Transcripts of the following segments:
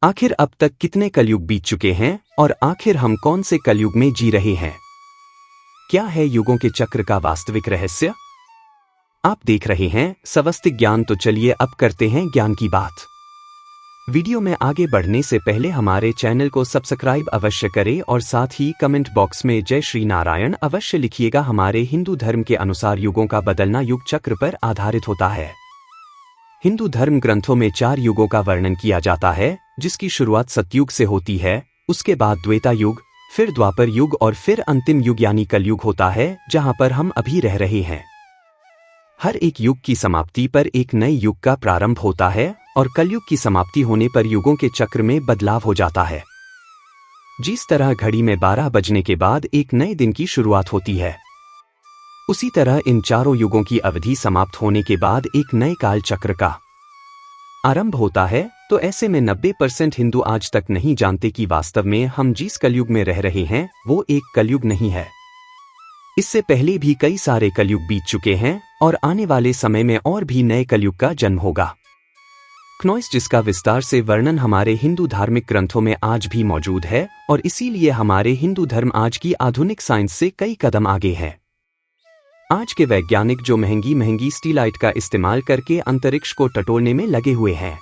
आखिर अब तक कितने कलयुग बीत चुके हैं और आखिर हम कौन से कलयुग में जी रहे हैं? क्या है युगों के चक्र का वास्तविक रहस्य? आप देख रहे हैं सवस्तिक ज्ञान। तो चलिए अब करते हैं ज्ञान की बात। वीडियो में आगे बढ़ने से पहले हमारे चैनल को सब्सक्राइब अवश्य करें और साथ ही कमेंट बॉक्स में जय श्री नारायण अवश्य लिखिएगा। हमारे हिंदू धर्म के अनुसार युगों का बदलना युग चक्र पर आधारित होता है। हिंदू धर्म ग्रंथों में 4 युगों का वर्णन किया जाता है, जिसकी शुरुआत सतयुग से होती है, उसके बाद द्वेता युग, फिर द्वापर युग और फिर अंतिम युग यानी कलयुग होता है, जहां पर हम अभी रह रहे हैं। हर एक युग की समाप्ति पर एक नए युग का प्रारंभ होता है और कलयुग की समाप्ति होने पर युगों के चक्र में बदलाव हो जाता है। जिस तरह घड़ी में 12 बजने के बाद एक नए दिन की शुरुआत होती है, उसी तरह इन चारों युगों की अवधि समाप्त होने के बाद एक नए काल चक्र का आरंभ होता है। तो ऐसे में 90% हिंदू आज तक नहीं जानते कि वास्तव में हम जिस कलयुग में रह रहे हैं वो एक कलयुग नहीं है। इससे पहले भी कई सारे कलयुग बीत चुके हैं और आने वाले समय में और भी नए कलयुग का जन्म होगा। क्नोइस, जिसका विस्तार से वर्णन हमारे हिंदू धार्मिक ग्रंथों में आज भी मौजूद है और इसीलिए हमारे हिंदू धर्म आज की आधुनिक साइंस से कई कदम आगे है। आज के वैज्ञानिक जो महंगी महंगी स्टीलाइट का इस्तेमाल करके अंतरिक्ष को टटोलने में लगे हुए हैं,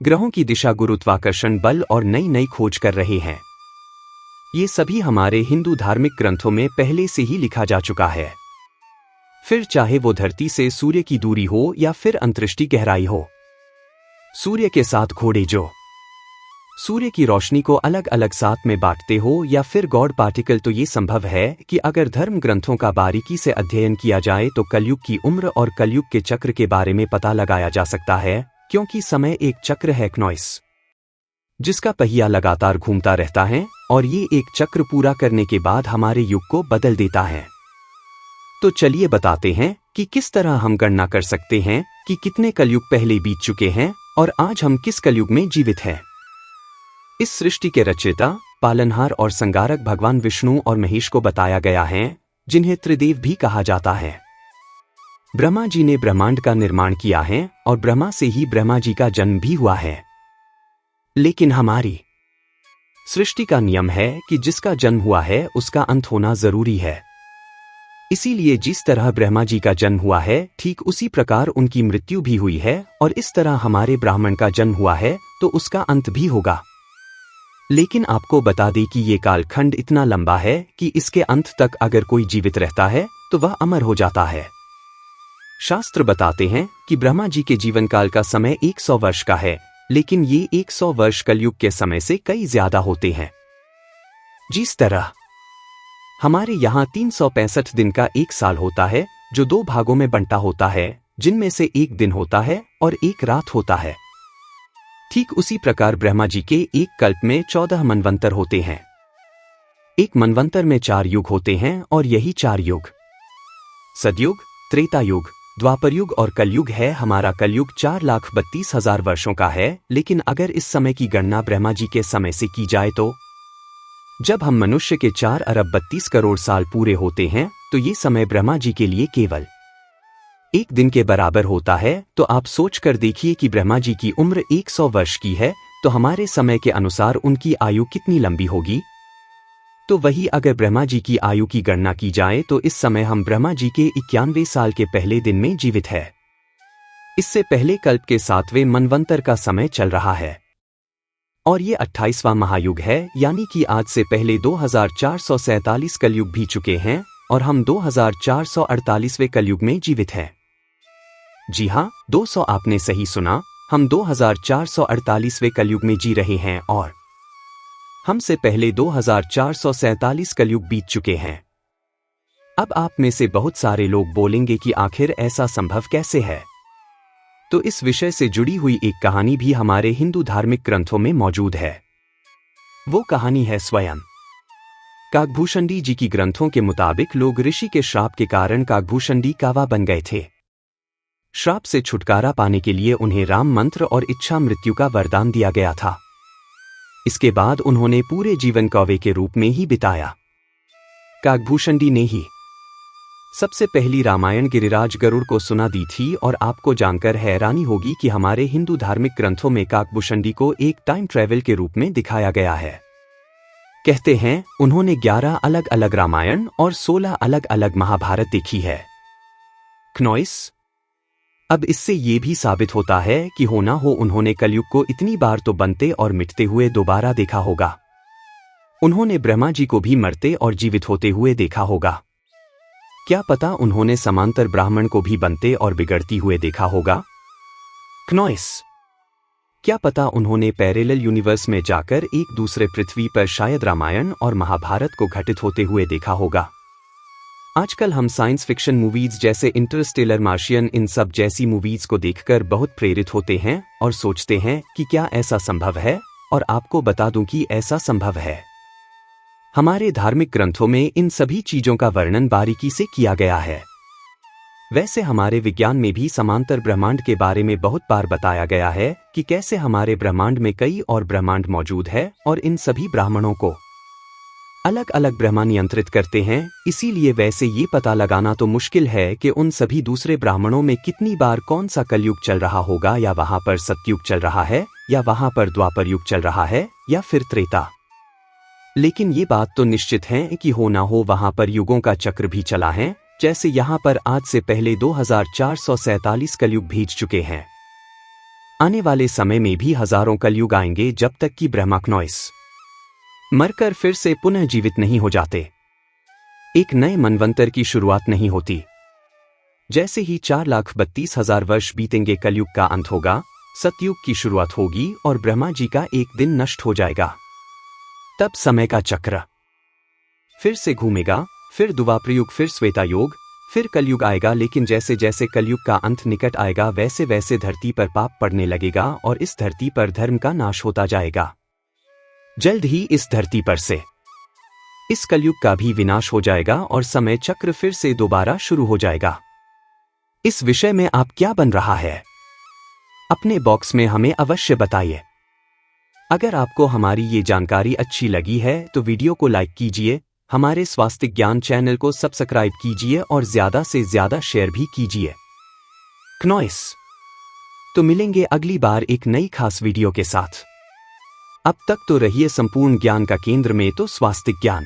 ग्रहों की दिशा, गुरुत्वाकर्षण बल और नई नई खोज कर रहे हैं, ये सभी हमारे हिंदू धार्मिक ग्रंथों में पहले से ही लिखा जा चुका है। फिर चाहे वो धरती से सूर्य की दूरी हो या फिर अंतरिक्ष की गहराई हो, सूर्य के साथ घोड़े जो सूर्य की रोशनी को अलग अलग साथ में बांटते हो या फिर गॉड पार्टिकल, तो ये संभव है कि अगर धर्म ग्रंथों का बारीकी से अध्ययन किया जाए तो कलयुग की उम्र और कलयुग के चक्र के बारे में पता लगाया जा सकता है, क्योंकि समय एक चक्र है क्नोइस, जिसका पहिया लगातार घूमता रहता है और ये एक चक्र पूरा करने के बाद हमारे युग को बदल देता है। तो चलिए बताते हैं कि किस तरह हम गणना कर सकते हैं कि कितने कलयुग पहले बीत चुके हैं और आज हम किस कलयुग में जीवित हैं। इस सृष्टि के रचयिता, पालनहार और संगारक भगवान विष्णु और महेश को बताया गया है, जिन्हें त्रिदेव भी कहा जाता है। ब्रह्मा जी ने ब्रह्मांड का निर्माण किया है और ब्रह्मा से ही ब्रह्मा जी का जन्म भी हुआ है। लेकिन हमारी सृष्टि का नियम है कि जिसका जन्म हुआ है उसका अंत होना जरूरी है। इसीलिए जिस तरह ब्रह्मा जी का जन्म हुआ है, ठीक उसी प्रकार उनकी मृत्यु भी हुई है और इस तरह हमारे ब्राह्मण का जन्म हुआ है तो उसका अंत भी होगा। लेकिन आपको बता दें कि ये कालखंड इतना लंबा है कि इसके अंत तक अगर कोई जीवित रहता है तो वह अमर हो जाता है। शास्त्र बताते हैं कि ब्रह्मा जी के जीवन काल का समय 100 वर्ष का है, लेकिन ये 100 वर्ष कलयुग के समय से कई ज्यादा होते हैं। जिस तरह हमारे यहाँ 365 दिन का एक साल होता है, जो 2 भागों में बंटा होता है, जिनमें से एक दिन होता है और एक रात होता है, ठीक उसी प्रकार ब्रह्मा जी के एक कल्प में 14 मनवंतर होते हैं। एक मनवंतर में 4 युग होते हैं और यही 4 युग सतयुग, त्रेता युग, द्वापर युग और कलयुग है। हमारा कलयुग 4,32,000 वर्षों का है, लेकिन अगर इस समय की गणना ब्रह्मा जी के समय से की जाए तो जब हम मनुष्य के 4 अरब 32 करोड़ साल पूरे होते हैं, तो ये समय ब्रह्मा जी के लिए केवल एक दिन के बराबर होता है। तो आप सोच कर देखिए कि ब्रह्मा जी की उम्र 100 वर्ष की है, तो हमारे समय के अनुसार उनकी आयु कितनी लंबी होगी। तो वही अगर ब्रह्मा जी की आयु की गणना की जाए तो इस समय हम ब्रह्मा जी के 91 साल के पहले दिन में जीवित है। इससे पहले कल्प के 7वें मनवंतर का समय चल रहा है और ये 28वां महायुग है, यानी कि आज से पहले 2447 कलयुग भी चुके हैं और हम 2448वें कलयुग में जीवित हैं। जी हाँ, 200 आपने सही सुना, हम 2448वें कलयुग में जी रहे हैं और हमसे पहले 2447 कलयुग बीत चुके हैं। अब आप में से बहुत सारे लोग बोलेंगे कि आखिर ऐसा संभव कैसे है। तो इस विषय से जुड़ी हुई एक कहानी भी हमारे हिंदू धार्मिक ग्रंथों में मौजूद है। वो कहानी है स्वयं काकभूषणी जी की। ग्रंथों के मुताबिक लोग ऋषि के श्राप के कारण काकभूषणी कावा बन गए थे। श्राप से छुटकारा पाने के लिए उन्हें राम मंत्र और इच्छा मृत्यु का वरदान दिया गया था। इसके बाद उन्होंने पूरे जीवन कौवे के रूप में ही बिताया। काकभूषणी ने ही सबसे पहली रामायण गिरिराज गरुड़ को सुना दी थी और आपको जानकर हैरानी होगी कि हमारे हिंदू धार्मिक ग्रंथों में काकभूषणी को एक टाइम ट्रैवल के रूप में दिखाया गया है। कहते हैं उन्होंने 11 अलग अलग रामायण और 16 अलग अलग महाभारत देखी है। क्नॉइस। अब इससे ये भी साबित होता है कि हो ना हो उन्होंने कलयुग को इतनी बार तो बनते और मिटते हुए दोबारा देखा होगा। उन्होंने ब्रह्मा जी को भी मरते और जीवित होते हुए देखा होगा। क्या पता उन्होंने समांतर ब्राह्मण को भी बनते और बिगड़ती हुए देखा होगा। क्नॉइस। क्या पता उन्होंने पैरेलल यूनिवर्स में जाकर एक दूसरे पृथ्वी पर शायद रामायण और महाभारत को घटित होते हुए देखा होगा। आजकल हम साइंस फिक्शन मूवीज जैसे इंटरस्टेलर, मार्शियन, इन सब जैसी मूवीज को देखकर बहुत प्रेरित होते हैं और सोचते हैं कि क्या ऐसा संभव है, और आपको बता दूं कि ऐसा संभव है। हमारे धार्मिक ग्रंथों में इन सभी चीजों का वर्णन बारीकी से किया गया है। वैसे हमारे विज्ञान में भी समांतर ब्रह्मांड के बारे में बहुत बार बताया गया है कि कैसे हमारे ब्रह्मांड में कई और ब्रह्मांड मौजूद है और इन सभी ब्राह्मणों को अलग अलग ब्रह्मा नियंत्रित करते हैं। इसीलिए वैसे ये पता लगाना तो मुश्किल है कि उन सभी दूसरे ब्राह्मणों में कितनी बार कौन सा कलयुग चल रहा होगा, या वहां पर सतयुग चल रहा है, या वहां पर द्वापर युग चल रहा है, या फिर त्रेता। लेकिन ये बात तो निश्चित है कि हो ना हो वहां पर युगों का चक्र भी चला है। जैसे यहां पर आज से पहले 2447 कलयुग बीत चुके हैं। आने वाले समय में भी हजारों कलयुग आएंगे जब तक कि ब्रह्मा क्नॉइस मरकर फिर से पुनः जीवित नहीं हो जाते, एक नए मनवंतर की शुरुआत नहीं होती। जैसे ही 4,32,000 वर्ष बीतेंगे कलयुग का अंत होगा, सतयुग की शुरुआत होगी और ब्रह्मा जी का एक दिन नष्ट हो जाएगा। तब समय का चक्र फिर से घूमेगा, फिर द्वापर युग, फिर श्वेता युग, फिर कलयुग आएगा। लेकिन जैसे जैसे कलयुग का अंत निकट आएगा वैसे वैसे धरती पर पाप पड़ने लगेगा और इस धरती पर धर्म का नाश होता जाएगा। जल्द ही इस धरती पर से इस कलयुग का भी विनाश हो जाएगा और समय चक्र फिर से दोबारा शुरू हो जाएगा। इस विषय में आप क्या बन रहा है, अपने बॉक्स में हमें अवश्य बताइए। अगर आपको हमारी ये जानकारी अच्छी लगी है तो वीडियो को लाइक कीजिए, हमारे स्वास्थ्य ज्ञान चैनल को सब्सक्राइब कीजिए और ज्यादा से ज्यादा शेयर भी कीजिए। क्नॉइस। तो मिलेंगे अगली बार एक नई खास वीडियो के साथ। अब तक तो रहिए संपूर्ण ज्ञान का केंद्र में तो स्वास्थ्य ज्ञान।